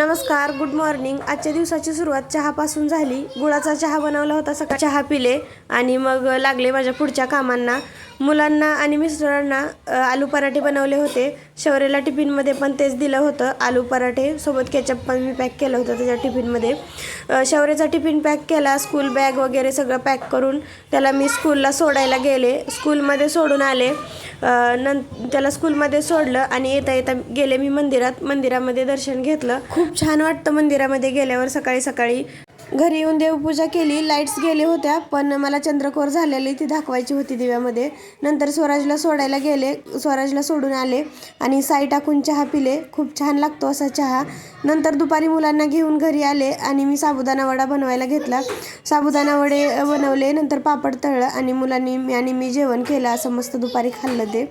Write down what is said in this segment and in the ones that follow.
नमस्कार, good morning. आजच्या दिवसाची सुरुवात चहापासून झाली। गुळाचा चहा बनवला होता, सकाळी चहा पिले आणि मग लागले माझ्या पुढच्या कामांना। मुलांना आणि मिस्टरांना आलू पराठे बनवले होते। शौर्याला टिफिनमध्ये पण तेच दिलं होतं, आलू पराठे सोबत केचप पण मी पॅक केलं होतं त्याच्या टिफिनमध्ये। शौर्याचा टिफिन पॅक केला, स्कूल बॅग वगैरे सगळं पॅक करून त्याला मी स्कूलला सोडायला गेले। स्कूलमध्ये सोडून आले, त्याला स्कूलमध्ये सोडलं आणि येता येता गेले मी मंदिरामध्ये दर्शन घेतलं। खूप छान वाटतं मंदिरामध्ये गेल्यावर सकाळी सकाळी। घरी येऊन देवपूजा केली, लाईट्स गेले होत्या पण मला चंद्रकोर झालेली ती दाखवायची होती दिव्यामध्ये। नंतर स्वराजला सोडायला गेले, स्वराजला सोडून आले आणि साई टाकून चहा पिले। खूप छान लागतो असा चहा। नंतर दुपारी मुलांना घेऊन घरी आले आणि मी साबुदाणा वडा बनवायला घेतला। साबुदाणा वडे बनवले, नंतर पापड तळलं आणि मुलांनी मी जेवण केलं। असं मस्त दुपारी खाल्लं ते।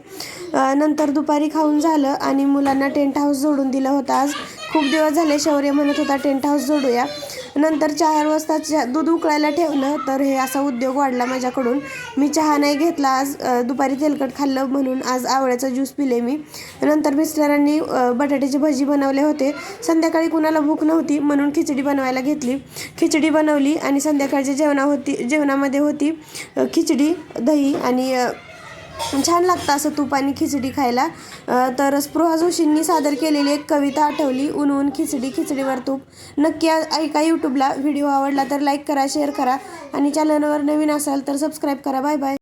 नंतर दुपारी खाऊन झालं आणि मुलांना टेंट हाऊस जोडून दिलं होतं आज। खूप दिवस झाले शौर्य म्हणत होता टेंट हाऊस जोडूया। नंतर 4 वाजता दूध उकळायला ठेवलं तर हे असा उद्योग वाढला माझ्याकडून। मी चहा नाही घेतला आज, दुपारी तेलकट खाल्लं म्हणून आज आवळ्याचा ज्यूस पिले मी। नंतर मिस्टरांनी बटाट्याची भजी बनवले होते। संध्याकाळी कुणाला भूक नव्हती म्हणून खिचडी बनवायला घेतली। खिचडी बनवली आणि संध्याकाळच्या जेवणामध्ये होती खिचडी, दही आणि छान लागतं असं तूप आणि खिचडी खायला। तर स्पृहा जोशींनी सादर केलेली एक कविता आठवली, ऊन ऊन खिचडी खिचडीवर तूप। नक्की ऐका यूट्यूबला। व्हिडिओ आवडला तर लाईक करा, शेअर करा आणि चॅनलवर नवीन असाल तर सबस्क्राईब करा। Bye bye.